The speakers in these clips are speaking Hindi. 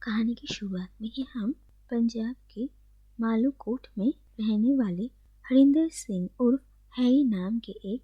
कहानी की शुरुआत में ही हम पंजाब के मालूकोट में रहने वाले हरिंदर सिंह उर्फ हैरी नाम के एक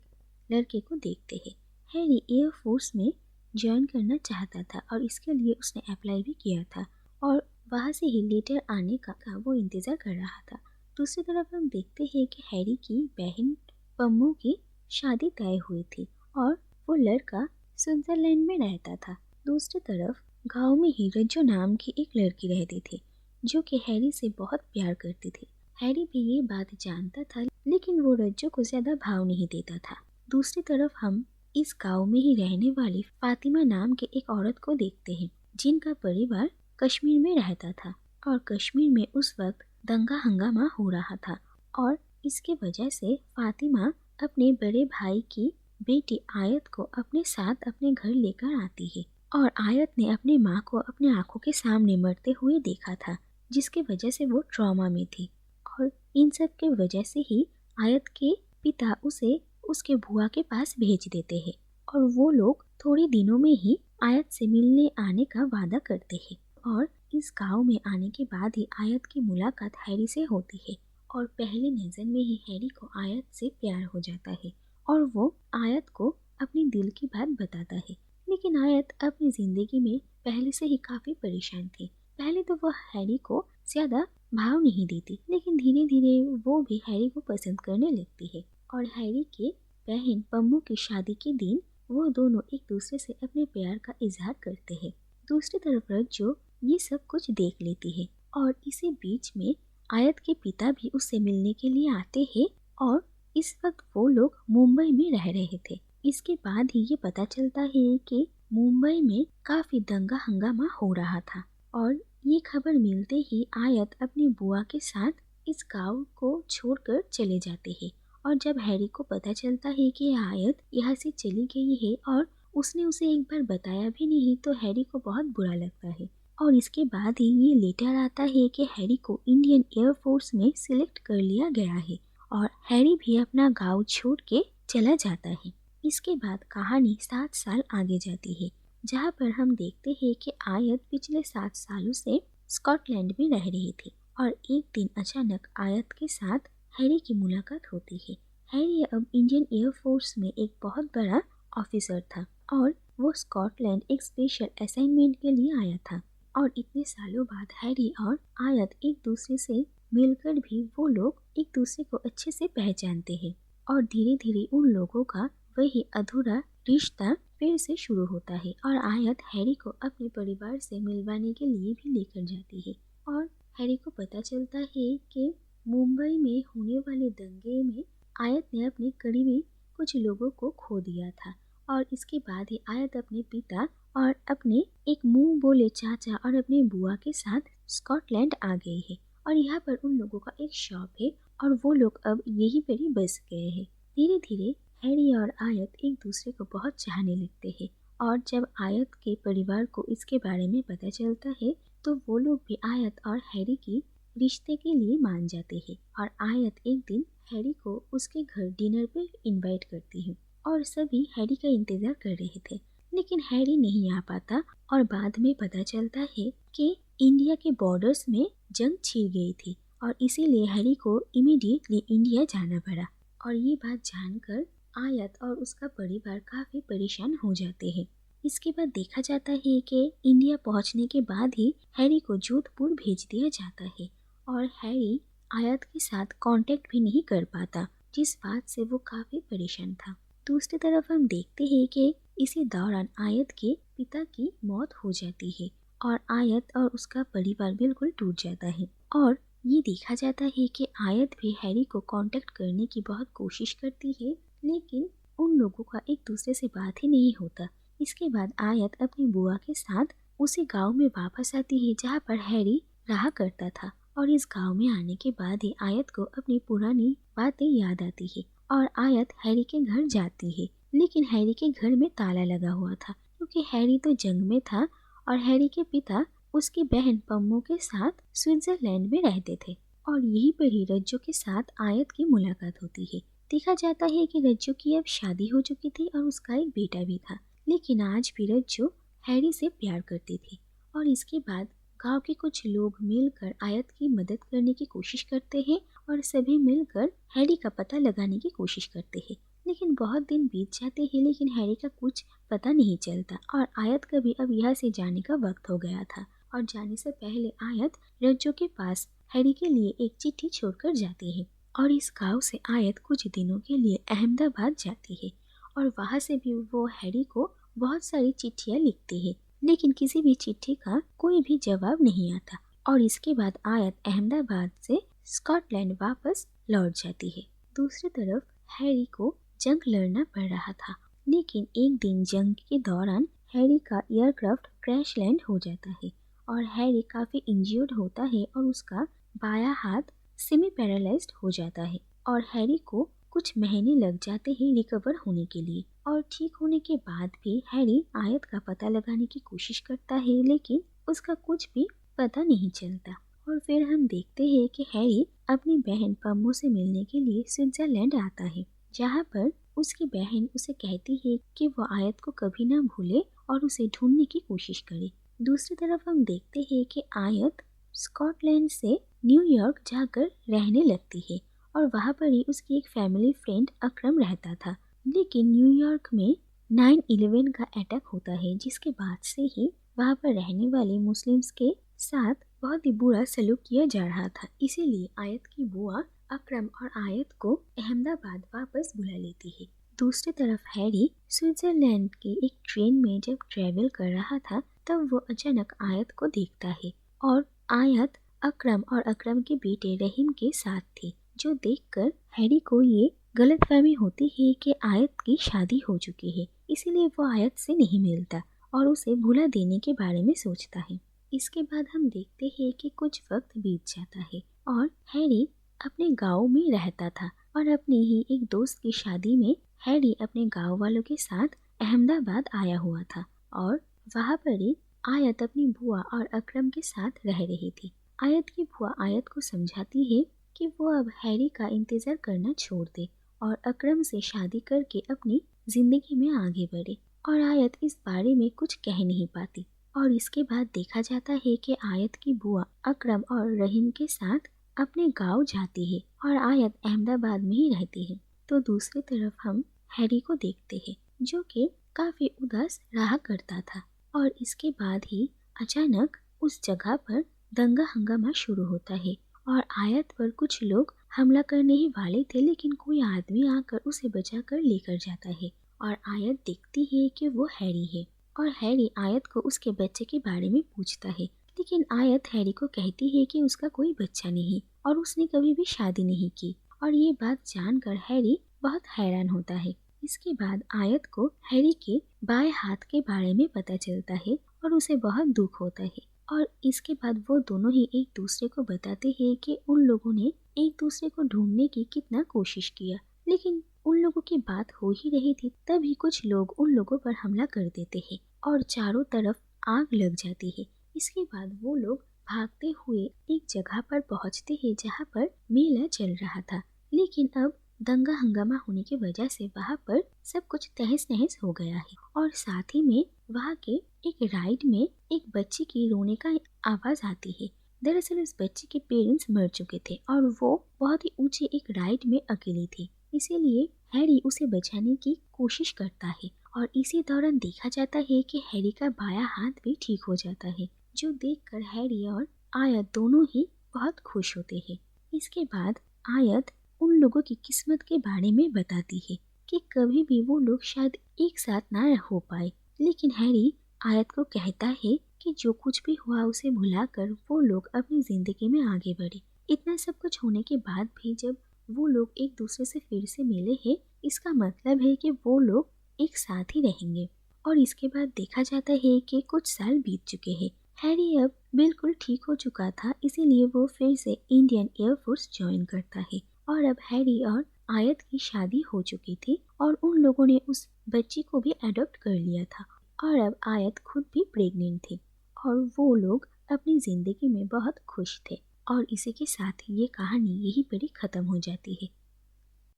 लड़के को देखते हैं। हैरी एयरफोर्स में ज्वाइन करना चाहता था और इसके लिए उसने अप्लाई भी किया था और वहाँ से ही लेटर आने का वो इंतज़ार कर रहा था। दूसरी तरफ हम देखते हैं कि हैरी की बहन पम्मू की शादी तय हुई थी और वो लड़का स्विट्जरलैंड में रहता था। दूसरी तरफ गांव में ही रज्जो नाम की एक लड़की रहती थी जो कि हैरी से बहुत प्यार करती थी। हैरी भी ये बात जानता था लेकिन वो रज्जो को ज्यादा भाव नहीं देता था। दूसरी तरफ हम इस गांव में ही रहने वाली फातिमा नाम के एक औरत को देखते हैं जिनका परिवार कश्मीर में रहता था और कश्मीर में उस वक्त दंगा हंगामा हो रहा था और इसके वजह से फातिमा अपने बड़े भाई की बेटी आयत को अपने साथ अपने घर लेकर आती है और आयत ने अपनी माँ को अपने आंखों के सामने मरते हुए देखा था जिसकी वजह से वो ट्रॉमा में थी और इन सब के वजह से ही आयत के पिता उसे उसके बुआ के पास भेज देते हैं और वो लोग थोड़े दिनों में ही आयत से मिलने आने का वादा करते हैं और इस गांव में आने के बाद ही आयत की मुलाकात हैरी से होती है और पहली नजर में ही हैरी को आयत से प्यार हो जाता है और वो आयत को अपनी दिल की बात बताता है। लेकिन आयत अपनी जिंदगी में पहले से ही काफी परेशान थी। पहले तो वो हैरी को ज्यादा भाव नहीं देती लेकिन धीरे धीरे वो भी हैरी को पसंद करने लगती है और हैरी के बहन पम्मू की शादी के दिन वो दोनों एक दूसरे से अपने प्यार का इजहार करते हैं। दूसरी तरफ रज्जो ये सब कुछ देख लेती है और इसी बीच में आयत के पिता भी उससे मिलने के लिए आते हैं और इस वक्त वो लोग मुंबई में रह रहे थे। इसके बाद ही ये पता चलता है कि मुंबई में काफी दंगा हंगामा हो रहा था और ये खबर मिलते ही आयत अपनी बुआ के साथ इस गांव को छोड़कर चले जाते हैं और जब हैरी को पता चलता है कि आयत यहाँ से चली गई है और उसने उसे एक बार बताया भी नहीं तो हैरी को बहुत बुरा लगता है और इसके बाद ही ये लेटर आता है कि हैरी को इंडियन एयरफोर्स में सिलेक्ट कर लिया गया है और हैरी भी अपना गांव छोड़ के चला जाता है। इसके बाद कहानी 7 साल आगे जाती है जहाँ पर हम देखते हैं कि आयत पिछले 7 सालों से स्कॉटलैंड में रह रही थी और एक दिन अचानक आयत के साथ हैरी की मुलाकात होती है। हैरी अब इंडियन एयरफोर्स में एक बहुत बड़ा ऑफिसर था और वो स्कॉटलैंड एक स्पेशल असाइनमेंट के लिए आया था और इतने सालों बाद हैरी और आयत एक दूसरे से मिलकर भी वो लोग एक दूसरे को अच्छे से पहचानते हैं और धीरे धीरे उन लोगों का वही अधूरा रिश्ता फिर से शुरू होता है और आयत हैरी को अपने परिवार से मिलवाने के लिए भी लेकर जाती है और हैरी को पता चलता है कि मुंबई में होने वाले दंगे में आयत ने अपने करीबी कुछ लोगों को खो दिया था और इसके बाद ही आयत अपने पिता और अपने एक मुंह बोले चाचा और अपने बुआ के साथ स्कॉटलैंड आ गई है और यहाँ पर उन लोगों का एक शॉप है और वो लोग अब यहीं पर ही बस गए हैं। धीरे धीरे हैरी और आयत एक दूसरे को बहुत चाहने लगते हैं और जब आयत के परिवार को इसके बारे में पता चलता है तो वो लोग भी आयत और हैरी की रिश्ते के लिए मान जाते हैं और आयत एक दिन हैरी को उसके घर डिनर पे इनवाइट करती है और सभी हैरी का इंतजार कर रहे थे लेकिन हैरी नहीं आ पाता और बाद में पता चलता है कि इंडिया के बॉर्डर्स में जंग छिड़ गई थी और इसीलिए हैरी को इमीडिएटली इंडिया जाना पड़ा और ये बात जानकर आयत और उसका परिवार काफी परेशान हो जाते हैं। इसके बाद देखा जाता है कि इंडिया पहुंचने के बाद ही हैरी को जोधपुर भेज दिया जाता है और हैरी आयत के साथ कांटेक्ट भी नहीं कर पाता जिस बात से वो काफी परेशान था। दूसरी तरफ हम देखते हैं कि इसी दौरान आयत के पिता की मौत हो जाती है और आयत और उसका परिवार बिल्कुल टूट जाता है और ये देखा जाता है कि आयत भी हैरी को कांटेक्ट करने की बहुत कोशिश करती है लेकिन उन लोगों का एक दूसरे से बात ही नहीं होता। इसके बाद आयत अपनी बुआ के साथ उसी गांव में वापस आती है जहाँ पर हैरी रहा करता था और इस गांव में आने के बाद ही आयत को अपनी पुरानी बातें याद आती है और आयत हैरी के घर जाती है लेकिन हैरी के घर में ताला लगा हुआ था क्योंकि हैरी तो जंग में था और हैरी के पिता उसकी बहन पम्मू के साथ स्विट्जरलैंड में रहते थे और यहीं पर ही रज्जो के साथ आयत की मुलाकात होती है। देखा जाता है कि रज्जो की अब शादी हो चुकी थी और उसका एक बेटा भी था लेकिन आज भी रज्जो हैरी से प्यार करती थी और इसके बाद गांव के कुछ लोग मिलकर आयत की मदद करने की कोशिश करते हैं और सभी मिलकर हैरी का पता लगाने की कोशिश करते हैं। लेकिन बहुत दिन बीत जाते हैं लेकिन हैरी का कुछ पता नहीं चलता और आयत का भी अब यहाँ से जाने का वक्त हो गया था। और जाने से पहले आयत रज्जो के पास हैरी के लिए एक चिट्ठी छोड़कर जाती है और इस गांव से आयत कुछ दिनों के लिए अहमदाबाद जाती है और वहाँ से भी वो हैरी को बहुत सारी चिट्ठियाँ लिखती है, लेकिन किसी भी चिट्ठी का कोई भी जवाब नहीं आता। और इसके बाद आयत अहमदाबाद से स्कॉटलैंड वापस लौट जाती है। दूसरी तरफ हैरी को जंग लड़ना पड़ रहा था, लेकिन एक दिन जंग के दौरान हैरी का एयरक्राफ्ट क्रैश लैंड हो जाता है और हैरी काफी इंजर्ड होता है और उसका बायां हाथ सेमी पैरालाइज्ड हो जाता है और हैरी को कुछ महीने लग जाते हैं रिकवर होने के लिए। और ठीक होने के बाद भी हैरी आयत का पता लगाने की कोशिश करता है लेकिन उसका कुछ भी पता नहीं चलता। और फिर हम देखते हैं कि हैरी अपनी बहन पम्मो से मिलने के लिए स्विट्जरलैंड आता है, जहाँ पर उसकी बहन उसे कहती है कि वो आयत को कभी ना भूले और उसे ढूंढने की कोशिश करे। दूसरी तरफ हम देखते हैं कि आयत स्कॉटलैंड से न्यूयॉर्क जाकर रहने लगती है और वहाँ पर ही उसकी एक फैमिली फ्रेंड अकरम रहता था। लेकिन न्यूयॉर्क में 9/11 का अटैक होता है, जिसके बाद से ही वहाँ पर रहने वाले मुस्लिम्स के साथ बहुत ही बुरा सलूक किया जा रहा था। इसीलिए आयत की बुआ अकरम और आयत को अहमदाबाद वापस बुला लेती है। दूसरी तरफ हैरी स्विट्जरलैंड के एक ट्रेन में जब ट्रेवल कर रहा था तब वो अचानक आयत को देखता है और आयत अकरम और अकरम के बेटे रहीम के साथ थी, जो देखकर हैरी को ये गलतफहमी होती है कि आयत की शादी हो चुकी है। इसीलिए वो आयत से नहीं मिलता और उसे भुला देने के बारे में सोचता है। इसके बाद हम देखते हैं कि कुछ वक्त बीत जाता है और हैरी अपने गांव में रहता था और अपनी ही एक दोस्त की शादी में हैरी अपने गांव वालों के साथ अहमदाबाद आया हुआ था और वहाँ पर ही आयत अपनी बुआ और अकरम के साथ रह रही थी। आयत की बुआ आयत को समझाती है कि वो अब हैरी का इंतजार करना छोड़ दे और अकरम से शादी करके अपनी जिंदगी में आगे बढ़े। और आयत इस बारे में कुछ कह नहीं पाती और इसके बाद देखा जाता है कि आयत की बुआ अकरम और रहीम के साथ अपने गांव जाती है और आयत अहमदाबाद में ही रहती है। तो दूसरी तरफ हम हैरी को देखते हैं, जो कि काफी उदास रहा करता था और इसके बाद ही अचानक उस जगह पर दंगा हंगामा शुरू होता है और आयत पर कुछ लोग हमला करने ही वाले थे, लेकिन कोई आदमी आकर उसे बचाकर लेकर जाता है और आयत देखती है कि वो हैरी है और हैरी आयत को उसके बच्चे के बारे में पूछता है, लेकिन आयत हैरी को कहती है कि उसका कोई बच्चा नहीं और उसने कभी भी शादी नहीं की। और ये बात जानकर हैरी बहुत हैरान होता है। इसके बाद आयत को हैरी के बाएं हाथ के बारे में पता चलता है और उसे बहुत दुख होता है और इसके बाद वो दोनों ही एक दूसरे को बताते हैं कि उन लोगों ने एक दूसरे को ढूंढने की कितना कोशिश किया, लेकिन उन लोगों की बात हो ही रही थी तभी कुछ लोग उन लोगों पर हमला कर देते हैं और चारों तरफ आग लग जाती है। इसके बाद वो लोग भागते हुए एक जगह पर पहुंचते हैं जहाँ पर मेला चल रहा था, लेकिन अब दंगा हंगामा होने की वजह से वहाँ पर सब कुछ तहस नहस हो गया है और साथ ही में वहाँ के एक राइड में एक बच्ची की रोने का आवाज आती है। दरअसल उस बच्ची के पेरेंट्स मर चुके थे और वो बहुत ही ऊंचे एक राइड में अकेली थी, इसीलिए हैरी उसे बचाने की कोशिश करता है और इसी दौरान देखा जाता है कि हैरी का बायां हाथ भी ठीक हो जाता है, जो देखकर हैरी और आयत दोनों ही बहुत खुश होते हैं। इसके बाद आयत उन लोगों की किस्मत के बारे में बताती है कि कभी भी वो लोग शायद एक साथ ना हो पाए, लेकिन हैरी आयत को कहता है कि जो कुछ भी हुआ उसे भुलाकर वो लोग अपनी जिंदगी में आगे बढ़े। इतना सब कुछ होने के बाद भी जब वो लोग एक दूसरे से फिर से मिले हैं, इसका मतलब है कि वो लोग एक साथ ही रहेंगे। और इसके बाद देखा जाता है कि कुछ साल बीत चुके हैं। हैरी अब बिल्कुल ठीक हो चुका था, इसीलिए वो फिर से इंडियन एयरफोर्स ज्वाइन करता है और अब हैरी और आयत की शादी हो चुकी थी और उन लोगों ने उस बच्ची को भी अडॉप्ट कर लिया था और अब आयत खुद भी प्रेग्नेंट थी और वो लोग अपनी जिंदगी में बहुत खुश थे। और इसी के साथ ये कहानी यहीं पर ही खत्म हो जाती है।